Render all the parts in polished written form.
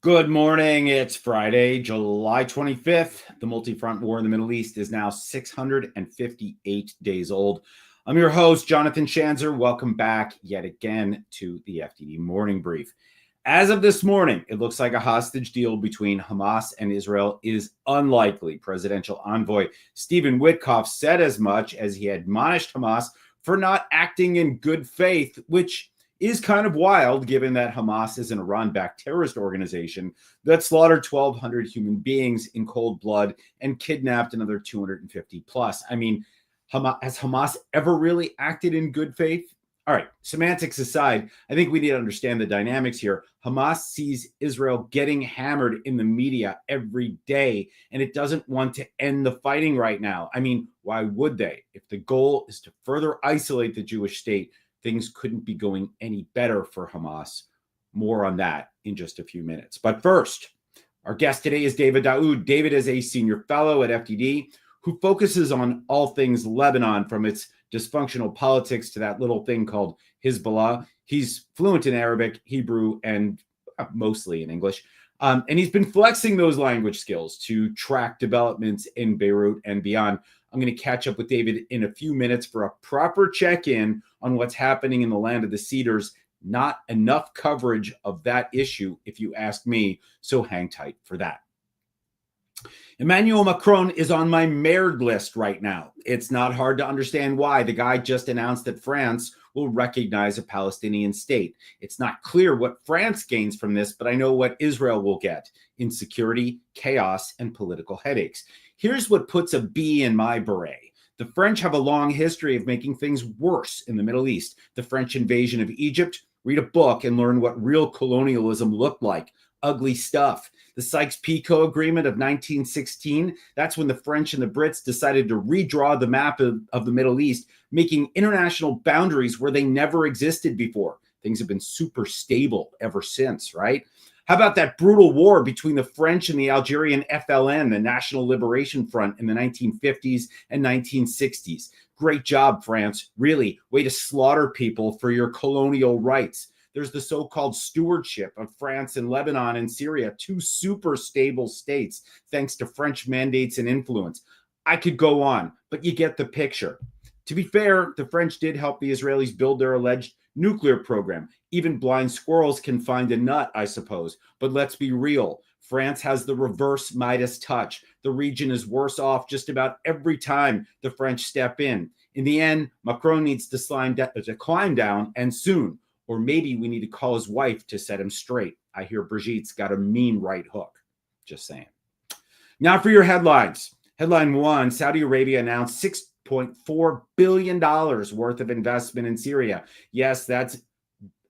Good morning. It's Friday, July 25th. The multi-front war in the Middle East is now 658 days old. I'm your host, Jonathan Schanzer. Welcome back yet again to the FDD Morning Brief. As of this morning, it looks like a hostage deal between Hamas and Israel is unlikely. Presidential envoy Stephen Witkoff said as much as he admonished Hamas for not acting in good faith, which is kind of wild given that Hamas is an Iran-backed terrorist organization that slaughtered 1,200 human beings in cold blood and kidnapped another 250 plus. I mean, has Hamas ever really acted in good faith? All right, semantics aside, I think we need to understand the dynamics here. Hamas sees Israel getting hammered in the media every day, and it doesn't want to end the fighting right now. I mean, why would they? If the goal is to further isolate the Jewish state, things couldn't be going any better for Hamas. More on that in just a few minutes. But first, our guest today is David Daoud. David is a senior fellow at FDD who focuses on all things Lebanon, from its dysfunctional politics to that little thing called Hezbollah. He's fluent in Arabic, Hebrew, and mostly in English. And he's been flexing those language skills to track developments in Beirut and beyond. I'm going to catch up with David in a few minutes for a proper check-in on what's happening in the land of the Cedars. Not enough coverage of that issue, if you ask me, so hang tight for that. Emmanuel Macron is on my marred list right now. It's not hard to understand why. The guy just announced that France will recognize a Palestinian state. It's not clear what France gains from this, but I know what Israel will get: insecurity, chaos, and political headaches. Here's what puts a bee in my beret. The French have a long history of making things worse in the Middle East. The French invasion of Egypt, read a book and learn what real colonialism looked like. Ugly stuff. The Sykes-Picot Agreement of 1916, that's when the French and the Brits decided to redraw the map of the Middle East, making international boundaries where they never existed before. Things have been super stable ever since, right? How about that brutal war between the French and the Algerian FLN, the National Liberation Front, in the 1950s and 1960s? Great job, France. Really, way to slaughter people for your colonial rights. There's the so-called stewardship of France and Lebanon and Syria, two super stable states, thanks to French mandates and influence. I could go on, but you get the picture. To be fair, the French did help the Israelis build their alleged nuclear program. Even blind squirrels can find a nut, I suppose. But let's be real. France has the reverse Midas touch. The region is worse off just about every time the French step in. In the end, Macron needs to climb down, and soon. Or maybe we need to call his wife to set him straight. I hear Brigitte's got a mean right hook. Just saying. Now for your headlines. Headline one: Saudi Arabia announced $6.4 billion worth of investment in Syria. Yes, that's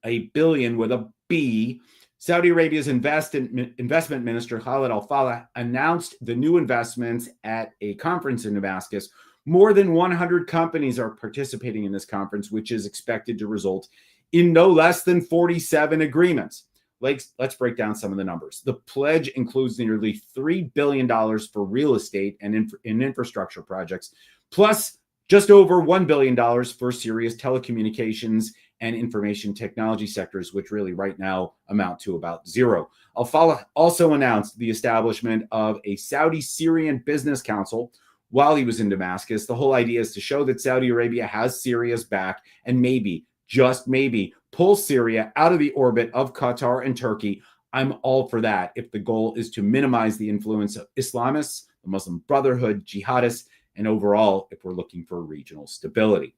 a billion with a B. Saudi Arabia's investment minister, Khalid Al-Falih, announced the new investments at a conference in Damascus. More than 100 companies are participating in this conference, which is expected to result in no less than 47 agreements. Let's break down some of the numbers. The pledge includes nearly $3 billion for real estate and infrastructure projects, plus just over $1 billion for Syria's telecommunications and information technology sectors, which really right now amount to about zero. Al-Falih also announced the establishment of a Saudi-Syrian business council while he was in Damascus. The whole idea is to show that Saudi Arabia has Syria's back and maybe, just maybe, pull Syria out of the orbit of Qatar and Turkey. I'm all for that if the goal is to minimize the influence of Islamists, the Muslim Brotherhood, jihadists, and overall, if we're looking for regional stability.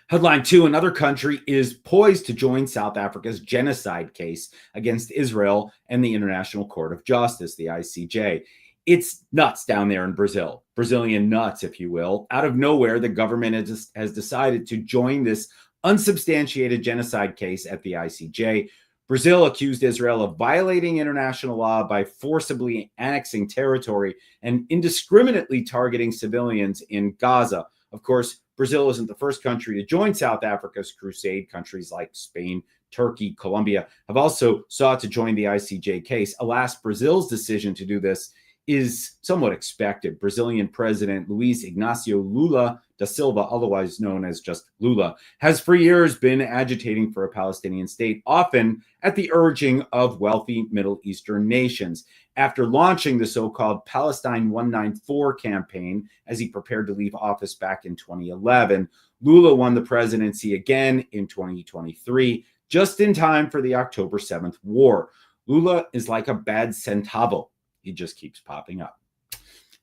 Headline two: another country is poised to join South Africa's genocide case against Israel and the International Court of Justice, the ICJ. It's nuts down there in Brazil, Brazilian nuts, if you will. Out of nowhere, the government has decided to join this unsubstantiated genocide case at the ICJ. Brazil accused Israel of violating international law by forcibly annexing territory and indiscriminately targeting civilians in Gaza. Of course, Brazil isn't the first country to join South Africa's crusade. Countries like Spain, Turkey, Colombia have also sought to join the ICJ case. Alas, Brazil's decision to do this is somewhat expected. Brazilian President Luiz Ignacio Lula da Silva, otherwise known as just Lula, has for years been agitating for a Palestinian state, often at the urging of wealthy Middle Eastern nations. After launching the so-called Palestine 194 campaign as he prepared to leave office back in 2011, Lula won the presidency again in 2023, just in time for the October 7th war. Lula is like a bad centavo. He just keeps popping up.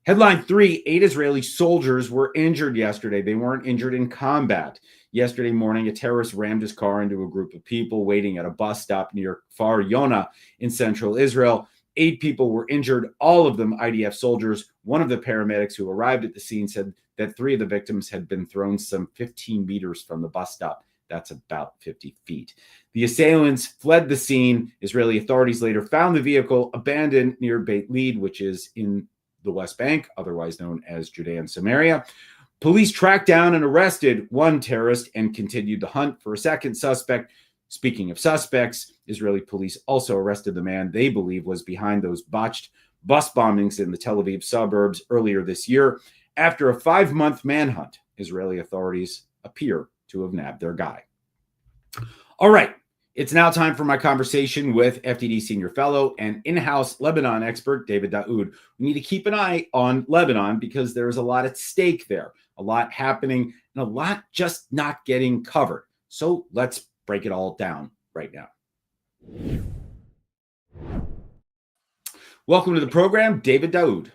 Headline 3, 8 Israeli soldiers were injured yesterday. They weren't injured in combat. Yesterday morning, a terrorist rammed his car into a group of people waiting at a bus stop near Kfar Yona in central Israel. 8 people were injured, all of them IDF soldiers. One of the paramedics who arrived at the scene said that 3 of the victims had been thrown some 15 meters from the bus stop. That's about 50 feet. The assailants fled the scene. Israeli authorities later found the vehicle abandoned near Beit Lead, which is in the West Bank, otherwise known as Judea and Samaria. Police tracked down and arrested one terrorist and continued the hunt for a second suspect. Speaking of suspects, Israeli police also arrested the man they believe was behind those botched bus bombings in the Tel Aviv suburbs earlier this year. After a 5-month manhunt, Israeli authorities appear to have nabbed their guy. All right, it's now time for my conversation with FDD Senior Fellow and in-house Lebanon expert, David Daoud. We need to keep an eye on Lebanon because there is a lot at stake there, a lot happening, and a lot just not getting covered. So let's break it all down right now. Welcome to the program, David Daoud.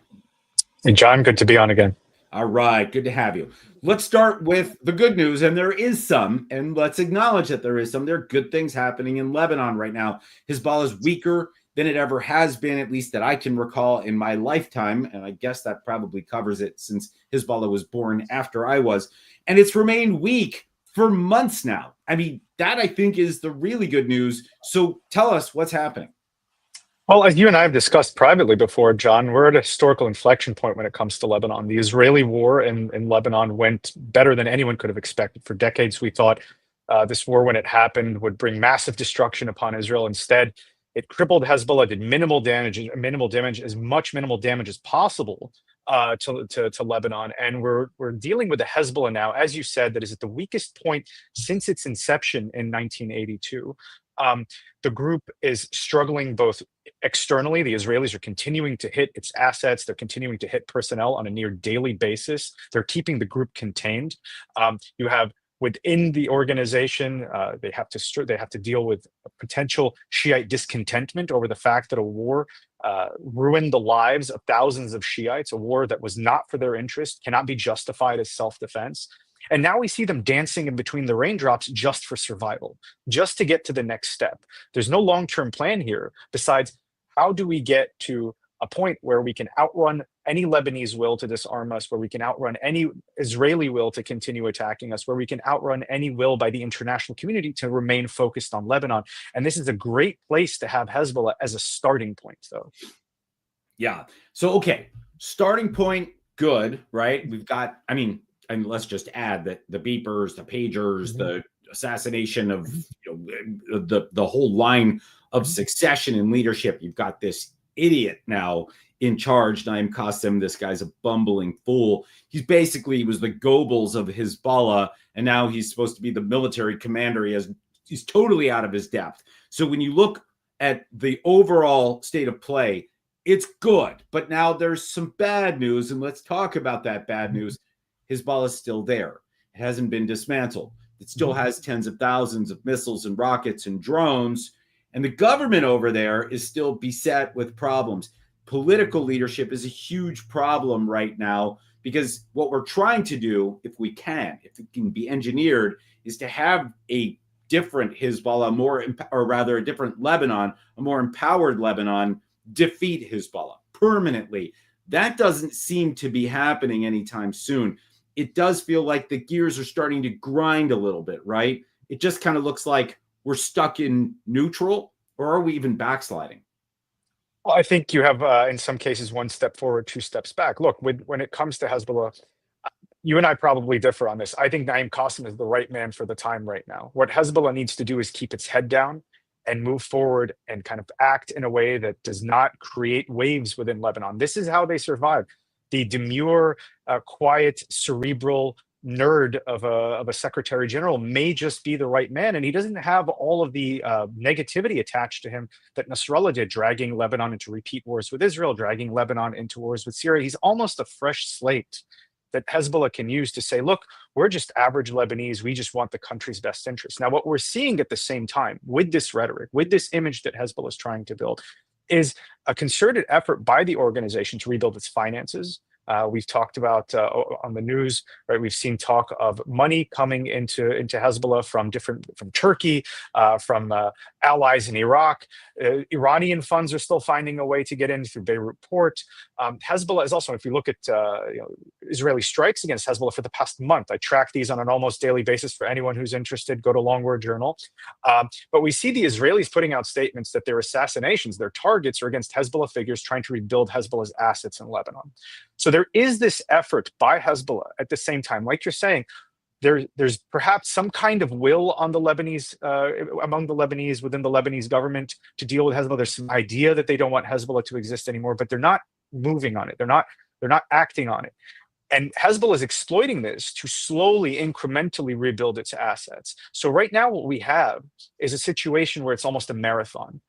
Hey, John, good to be on again. All right, good to have you. Let's start with the good news, and there is some, and let's acknowledge that there is some. There are good things happening in Lebanon right now. Hezbollah is weaker than it ever has been, at least that I can recall in my lifetime, and I guess that probably covers it since Hezbollah was born after I was, and it's remained weak for months now. I mean, that I think is the really good news. So tell us what's happening. Well, as you and I have discussed privately before, John, we're at a historical inflection point when it comes to Lebanon. The Israeli war in Lebanon went better than anyone could have expected. For decades, we thought this war, when it happened, would bring massive destruction upon Israel. Instead, it crippled Hezbollah, did minimal damage, as much minimal damage as possible to Lebanon. And we're dealing with a Hezbollah now, as you said, that is at the weakest point since its inception in 1982. The group is struggling both externally. The Israelis are continuing to hit its assets. They're continuing to hit personnel on a near daily basis. They're keeping the group contained. You have within the organization, they have to deal with potential Shiite discontentment over the fact that a war ruined the lives of thousands of Shiites, a war that was not for their interest, cannot be justified as self-defense. And now we see them dancing in between the raindrops just for survival, just to get to the next step. There's no long-term plan here besides how do we get to a point where we can outrun any Lebanese will to disarm us, where we can outrun any Israeli will to continue attacking us, where we can outrun any will by the international community to remain focused on Lebanon. And this is a great place to have Hezbollah as a starting point, though. Yeah. So, okay, starting point, good, right? We've got, and let's just add that the beepers, the pagers, the assassination of the whole line of succession and leadership. You've got this idiot now in charge, Naim Qassem. This guy's a bumbling fool. He was the Goebbels of Hezbollah, and now he's supposed to be the military commander. He's totally out of his depth. So when you look at the overall state of play, it's good. But now there's some bad news, and let's talk about that bad news. Hezbollah is still there. It hasn't been dismantled. It still has tens of thousands of missiles and rockets and drones. And the government over there is still beset with problems. Political leadership is a huge problem right now because what we're trying to do, if it can be engineered, is to have a different Hezbollah, a different Lebanon, a more empowered Lebanon, defeat Hezbollah permanently. That doesn't seem to be happening anytime soon. It does feel like the gears are starting to grind a little bit, right? It just kind of looks like we're stuck in neutral, or are we even backsliding? Well, I think you have, in some cases, one step forward, two steps back. Look, when it comes to Hezbollah, you and I probably differ on this. I think Naim Qassem is the right man for the time right now. What Hezbollah needs to do is keep its head down and move forward and kind of act in a way that does not create waves within Lebanon. This is how they survive. The demure, quiet, cerebral nerd of a secretary general may just be the right man, and he doesn't have all of the negativity attached to him that Nasrallah did, dragging Lebanon into repeat wars with Israel, dragging Lebanon into wars with Syria. He's almost a fresh slate that Hezbollah can use to say, look, we're just average Lebanese. We just want the country's best interest. Now, what we're seeing at the same time with this rhetoric, with this image that Hezbollah is trying to build, is a concerted effort by the organization to rebuild its finances. We've talked about on the news, right? We've seen talk of money coming into Hezbollah from Turkey, from allies in Iraq. Iranian funds are still finding a way to get in through Beirut port. Hezbollah is also, if you look at Israeli strikes against Hezbollah for the past month, I track these on an almost daily basis for anyone who's interested. Go to Long Word Journal. But we see the Israelis putting out statements that their assassinations, their targets, are against Hezbollah figures trying to rebuild Hezbollah's assets in Lebanon. So there is this effort by Hezbollah at the same time, like you're saying, there's perhaps some kind of will on the Lebanese, among the Lebanese, within the Lebanese government to deal with Hezbollah. There's some idea that they don't want Hezbollah to exist anymore, but they're not moving on it. They're not acting on it. And Hezbollah is exploiting this to slowly, incrementally rebuild its assets. So right now what we have is a situation where it's almost a marathon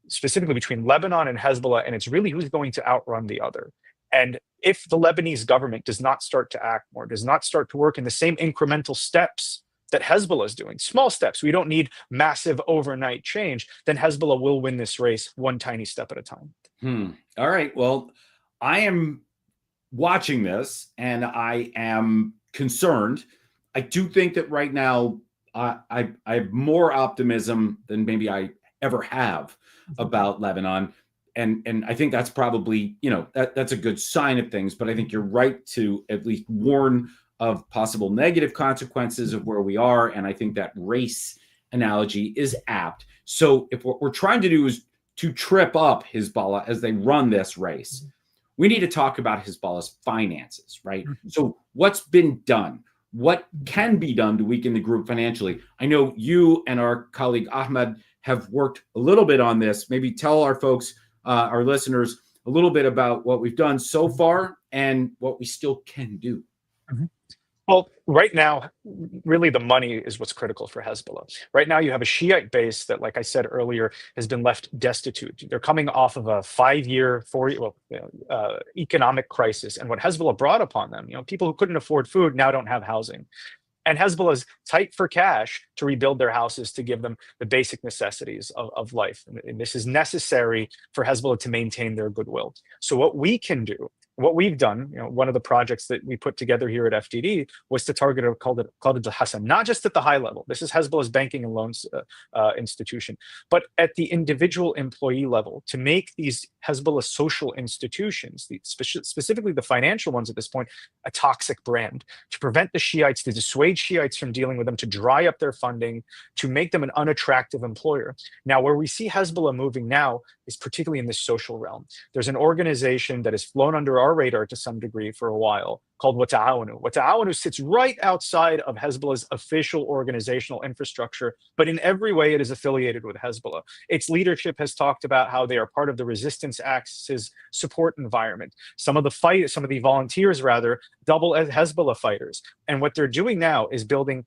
specifically between Lebanon and Hezbollah, and it's really who's going to outrun the other. And if the Lebanese government does not start to act more, does not start to work in the same incremental steps that Hezbollah is doing, small steps, we don't need massive overnight change, then Hezbollah will win this race one tiny step at a time. All right. Well, I am watching this and I am concerned. I do think that right now I have more optimism than maybe I ever have about Lebanon. And I think that's probably, that's a good sign of things. But I think you're right to at least warn of possible negative consequences of where we are. And I think that race analogy is apt. So if what we're trying to do is to trip up Hezbollah as they run this race, we need to talk about Hezbollah's finances, right? So what's been done? What can be done to weaken the group financially? I know you and our colleague Ahmed have worked a little bit on this. Maybe tell our folks, our listeners, a little bit about what we've done so far and what we still can do. Well, right now, really the money is what's critical for Hezbollah. Right now, you have a Shiite base that, like I said earlier, has been left destitute. They're coming off of a 5-year, economic crisis. And what Hezbollah brought upon them, people who couldn't afford food now don't have housing. And Hezbollah is tight for cash to rebuild their houses, to give them the basic necessities of life. And this is necessary for Hezbollah to maintain their goodwill. So what we can do, what we've done, one of the projects that we put together here at FDD was to target a called it Hassan, not just at the high level. This is Hezbollah's banking and loans institution, but at the individual employee level, to make these Hezbollah social institutions, specifically the financial ones at this point, a toxic brand, to prevent the Shiites, to dissuade Shiites from dealing with them, to dry up their funding, to make them an unattractive employer. Now, where we see Hezbollah moving now is particularly in the social realm. There's an organization that has flown under our radar to some degree for a while called Wata'awanu. Wata'awanu sits right outside of Hezbollah's official organizational infrastructure, but in every way it is affiliated with Hezbollah. Its leadership has talked about how they are part of the Resistance Axis support environment. Some of the volunteers double as Hezbollah fighters. And what they're doing now is building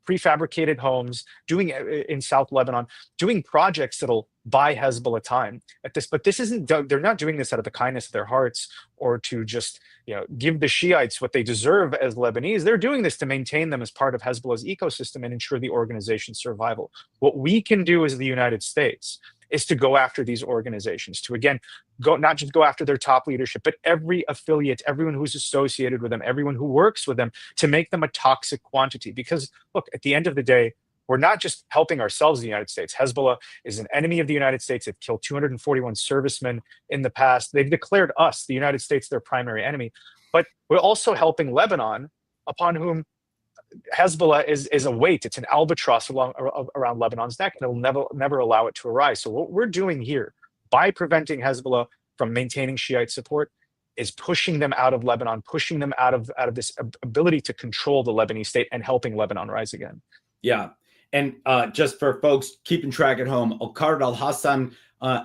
prefabricated homes, doing in South Lebanon, doing projects that'll buy Hezbollah time at this. But this isn't, they're not doing this out of the kindness of their hearts or to just, give the Shiites what they deserve as Lebanese. They're doing this to maintain them as part of Hezbollah's ecosystem and ensure the organization's survival. What we can do as the United States is to go after these organizations, to again, not just go after their top leadership, but every affiliate, everyone who's associated with them, everyone who works with them, to make them a toxic quantity. Because look, at the end of the day, we're not just helping ourselves in the United States. Hezbollah is an enemy of the United States. They've killed 241 servicemen in the past. They've declared us, the United States, their primary enemy. But we're also helping Lebanon, upon whom Hezbollah is a weight. It's an albatross around Lebanon's neck, and it'll never allow it to arise. So what we're doing here, by preventing Hezbollah from maintaining Shiite support, is pushing them out of Lebanon, pushing them out of this ability to control the Lebanese state and helping Lebanon rise again. Yeah. And just for folks keeping track at home, Al-Qard al-Hassan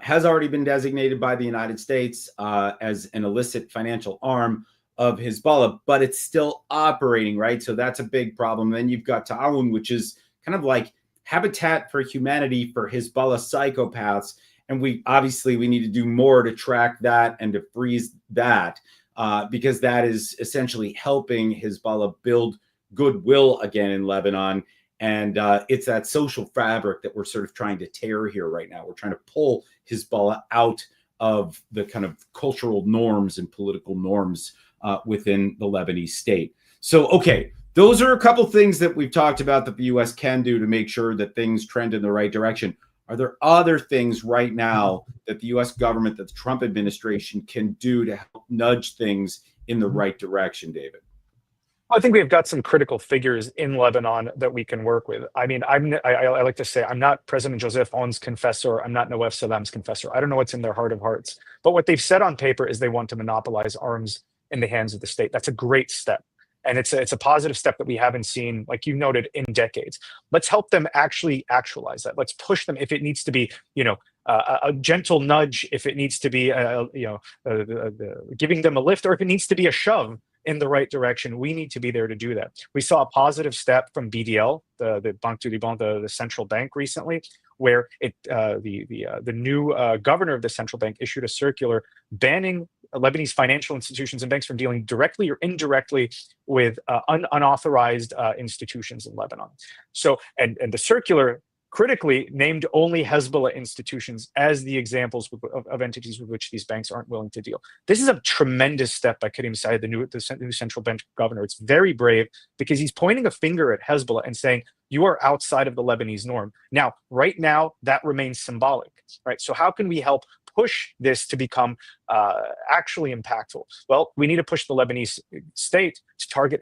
has already been designated by the United States as an illicit financial arm of Hezbollah, but it's still operating, right? So that's a big problem. Then you've got Ta'awun, which is kind of like Habitat for Humanity for Hezbollah psychopaths. And we need to do more to track that and to freeze that because that is essentially helping Hezbollah build goodwill again in Lebanon. And it's that social fabric that we're sort of trying to tear here right now. We're trying to pull Hezbollah out of the kind of cultural norms and political norms within the Lebanese state. So, okay, those are a couple things that we've talked about that the U.S. can do to make sure that things trend in the right direction. Are there other things right now that the U.S. government, that the Trump administration can do to help nudge things in the right direction, David? I think we've got some critical figures in Lebanon that we can work with. I mean, I like to say I'm not President Joseph Aoun's confessor. I'm not Nawaf Salam's confessor. I don't know what's in their heart of hearts. But what they've said on paper is they want to monopolize arms in the hands of the state. That's a great step. And it's a positive step that we haven't seen, like you noted, in decades. Let's help them actually actualize that. Let's push them if it needs to be, a gentle nudge, if it needs to be, giving them a lift, or if it needs to be a shove in the right direction. We need to be there to do that. We saw a positive step from BDL, the Banque du Liban, the central bank recently, where the new governor of the central bank issued a circular banning Lebanese financial institutions and banks from dealing directly or indirectly with unauthorized institutions in Lebanon. So, and the circular critically named only Hezbollah institutions as the examples of entities with which these banks aren't willing to deal. This is a tremendous step by Karim Said, the new central bank governor. It's very brave because he's pointing a finger at Hezbollah and saying, you are outside of the Lebanese norm. Now, right now, that remains symbolic, right? So how can we help push this to become actually impactful? Well, we need to push the Lebanese state to target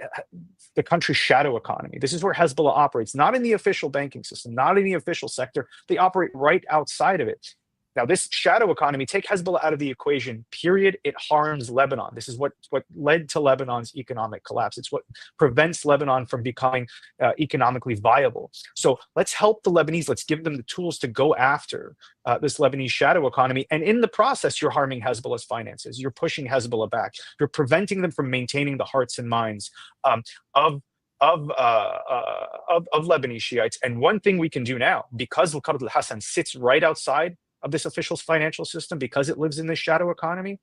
the country's shadow economy. This is where Hezbollah operates, not in the official banking system, not in the official sector. They operate right outside of it. Now, this shadow economy, take Hezbollah out of the equation, period, it harms Lebanon. This is what led to Lebanon's economic collapse. It's what prevents Lebanon from becoming economically viable. So let's help the Lebanese. Let's give them the tools to go after this Lebanese shadow economy. And in the process, you're harming Hezbollah's finances. You're pushing Hezbollah back. You're preventing them from maintaining the hearts and minds of Lebanese Shiites. And one thing we can do now, because Al-Qard al-Hassan sits right outside of this official financial system, because it lives in this shadow economy,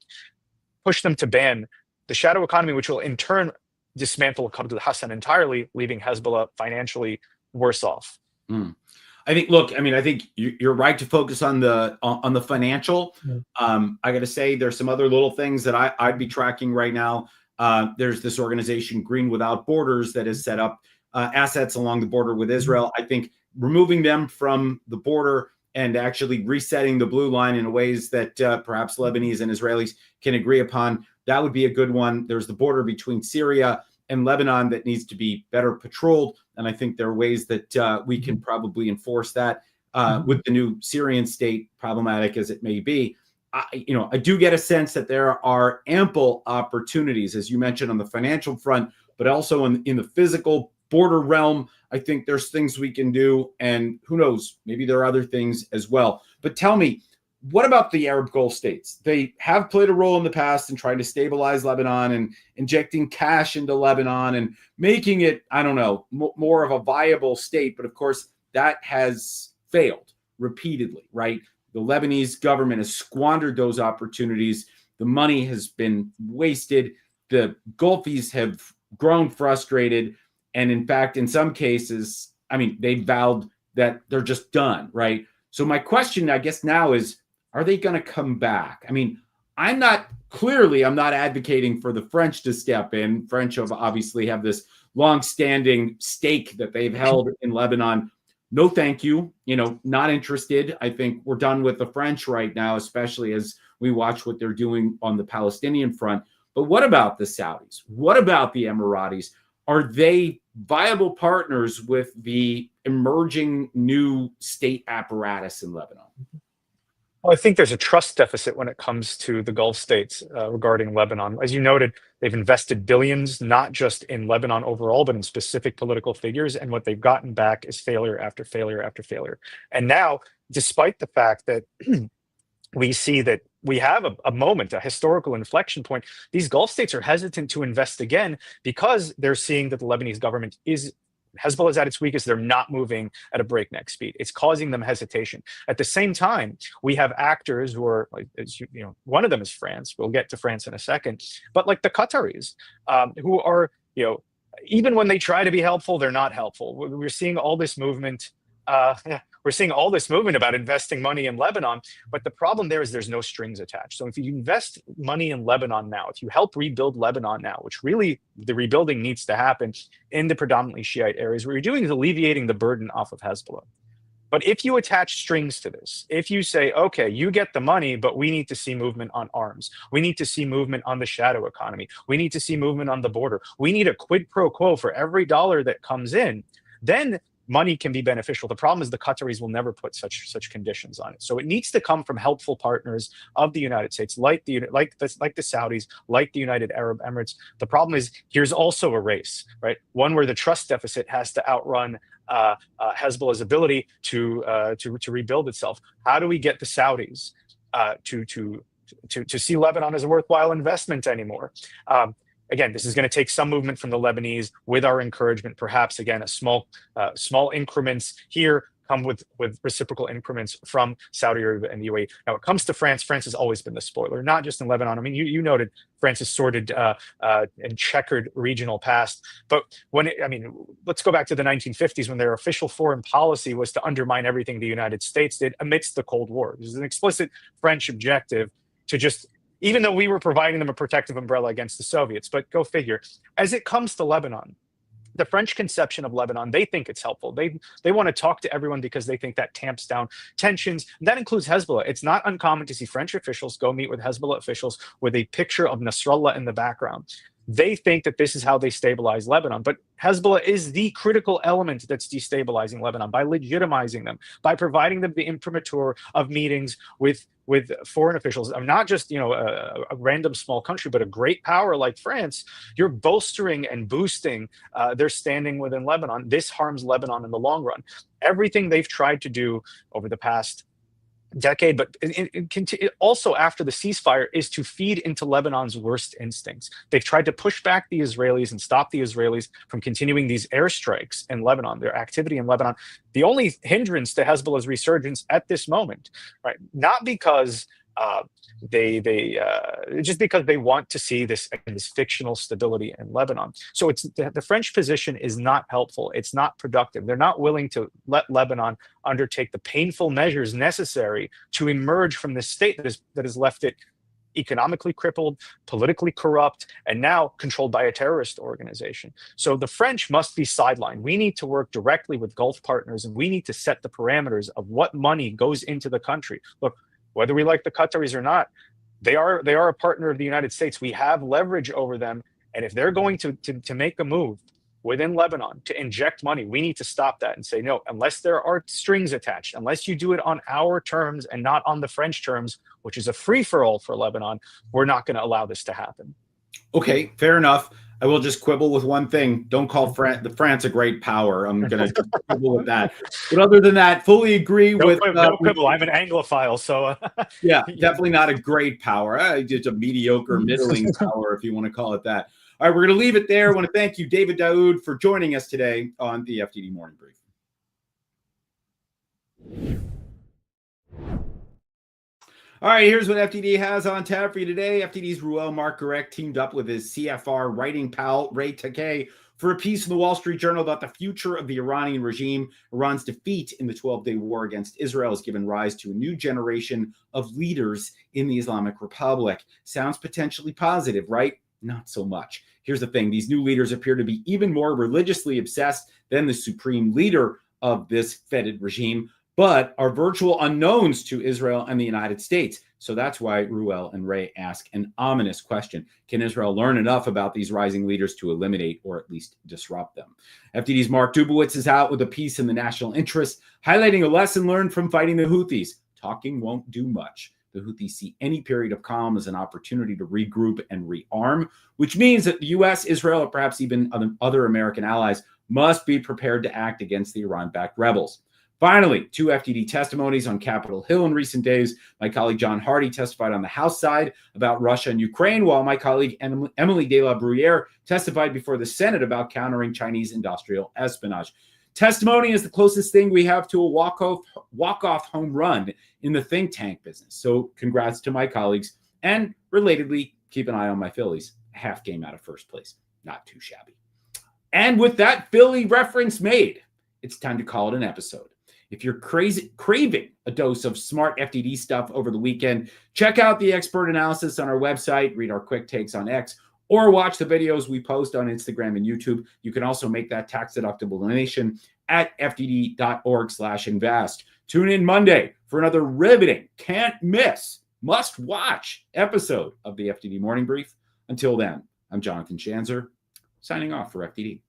push them to ban the shadow economy, which will in turn dismantle Al-Qard al-Hassan entirely, leaving Hezbollah financially worse off. I think you're right to focus on the financial. I got to say, there's some other little things that I'd be tracking right now. There's this organization, Green Without Borders, that has set up assets along the border with Israel. I think removing them from the border and actually resetting the blue line in ways that perhaps Lebanese and Israelis can agree upon, that would be a good one. There's the border between Syria and Lebanon that needs to be better patrolled. And I think there are ways that we can probably enforce that with the new Syrian state, problematic as it may be. I do get a sense that there are ample opportunities, as you mentioned, on the financial front, but also in the physical border realm. I think there's things we can do, and who knows, maybe there are other things as well. But tell me, what about the Arab Gulf states? They have played a role in the past in trying to stabilize Lebanon and injecting cash into Lebanon and making it, I don't know, more of a viable state. But of course, that has failed repeatedly, right? The Lebanese government has squandered those opportunities. The money has been wasted. The Gulfies have grown frustrated. And in fact, in some cases, they vowed that they're just done, right? So my question, I guess, now is, are they going to come back? I'm not advocating for the French to step in. French obviously have this long-standing stake that they've held in Lebanon. No, thank you. Not interested. I think we're done with the French right now, especially as we watch what they're doing on the Palestinian front. But what about the Saudis? What about the Emiratis? Are they viable partners with the emerging new state apparatus in Lebanon? Well, I think there's a trust deficit when it comes to the Gulf states regarding Lebanon. As you noted, they've invested billions, not just in Lebanon overall, but in specific political figures. And what they've gotten back is failure after failure after failure. And now, despite the fact that we see that we have a moment, a historical inflection point, these Gulf states are hesitant to invest again because they're seeing that the Lebanese government is Hezbollah is at its weakest. They're not moving at a breakneck speed. It's causing them hesitation. At the same time, we have actors who are, like, one of them is France. We'll get to France in a second. But like the Qataris, who are, even when they try to be helpful, they're not helpful. We're seeing all this movement. We're seeing all this movement about investing money in Lebanon, but the problem there is there's no strings attached. So if you invest money in Lebanon now, if you help rebuild Lebanon now, which really the rebuilding needs to happen in the predominantly Shiite areas, what you're doing is alleviating the burden off of Hezbollah. But if you attach strings to this, if you say, okay, you get the money, but we need to see movement on arms. We need to see movement on the shadow economy. We need to see movement on the border. We need a quid pro quo for every dollar that comes in. Then money can be beneficial. The problem is the Qataris will never put such conditions on it. So it needs to come from helpful partners of the United States, like the Saudis, like the United Arab Emirates. The problem is here's also a race, right? One where the trust deficit has to outrun Hezbollah's ability to rebuild itself. How do we get the Saudis to see Lebanon as a worthwhile investment anymore? Again, this is going to take some movement from the Lebanese with our encouragement, perhaps, again, a small increments here come with reciprocal increments from Saudi Arabia and the UAE. Now, it comes to France. France has always been the spoiler, not just in Lebanon. I mean, you noted France's sordid and checkered regional past. But let's go back to the 1950s when their official foreign policy was to undermine everything the United States did amidst the Cold War. This is an explicit French objective to just, even though we were providing them a protective umbrella against the Soviets. But go figure. As it comes to Lebanon, the French conception of Lebanon, they think it's helpful. They want to talk to everyone because they think that tamps down tensions. And that includes Hezbollah. It's not uncommon to see French officials go meet with Hezbollah officials with a picture of Nasrallah in the background. They think that this is how they stabilize Lebanon. But Hezbollah is the critical element that's destabilizing Lebanon by legitimizing them, by providing them the imprimatur of meetings with foreign officials. Not just a random small country, but a great power like France. You're bolstering and boosting their standing within Lebanon. This harms Lebanon in the long run. Everything they've tried to do over the past decade, but also after the ceasefire, is to feed into Lebanon's worst instincts. They've tried to push back the Israelis and stop the Israelis from continuing these airstrikes in Lebanon, their activity in Lebanon. The only hindrance to Hezbollah's resurgence at this moment, right? Not because just because they want to see this fictional stability in Lebanon. So it's the French position is not helpful. It's not productive. They're not willing to let Lebanon undertake the painful measures necessary to emerge from this state that has left it economically crippled, politically corrupt, and now controlled by a terrorist organization. So the French must be sidelined. We need to work directly with Gulf partners, and we need to set the parameters of what money goes into the country. Look, whether we like the Qataris or not, they are a partner of the United States. We have leverage over them, and if they're going to make a move within Lebanon to inject money, we need to stop that and say, no, unless there are strings attached, unless you do it on our terms and not on the French terms, which is a free-for-all for Lebanon, we're not going to allow this to happen. Okay, fair enough. I will just quibble with one thing. Don't call France a great power. I'm going to quibble with that. But other than that, fully agree with... No quibble. I'm an Anglophile, so... yeah, definitely not a great power. Just a mediocre, middling power, if you want to call it that. All right, we're going to leave it there. I want to thank you, David Daoud, for joining us today on the FDD Morning Brief. All right, here's what FDD has on tap for you today. FDD's Ruel Marc-Garec teamed up with his CFR writing pal, Ray Takei, for a piece in the Wall Street Journal about the future of the Iranian regime. Iran's defeat in the 12-day war against Israel has given rise to a new generation of leaders in the Islamic Republic. Sounds potentially positive, right? Not so much. Here's the thing. These new leaders appear to be even more religiously obsessed than the supreme leader of this fetid regime, but are virtual unknowns to Israel and the United States. So that's why Ruel and Ray ask an ominous question. Can Israel learn enough about these rising leaders to eliminate or at least disrupt them? FDD's Mark Dubowitz is out with a piece in the National Interest highlighting a lesson learned from fighting the Houthis. talking won't do much. The Houthis see any period of calm as an opportunity to regroup and rearm, which means that the U.S., Israel, or perhaps even other American allies must be prepared to act against the Iran-backed rebels. Finally, 2 FDD testimonies on Capitol Hill in recent days. My colleague John Hardy testified on the House side about Russia and Ukraine, while my colleague Emily De La Bruyere testified before the Senate about countering Chinese industrial espionage. Testimony is the closest thing we have to a walk-off home run in the think tank business. So congrats to my colleagues. And relatedly, keep an eye on my Phillies. A half game out of first place. Not too shabby. And with that Philly reference made, it's time to call it an episode. If you're craving a dose of smart FDD stuff over the weekend, check out the expert analysis on our website, read our quick takes on X, or watch the videos we post on Instagram and YouTube. You can also make that tax-deductible donation at fdd.org/invest. Tune in Monday for another riveting, can't miss, must-watch episode of the FDD Morning Brief. Until then, I'm Jonathan Schanzer, signing off for FDD.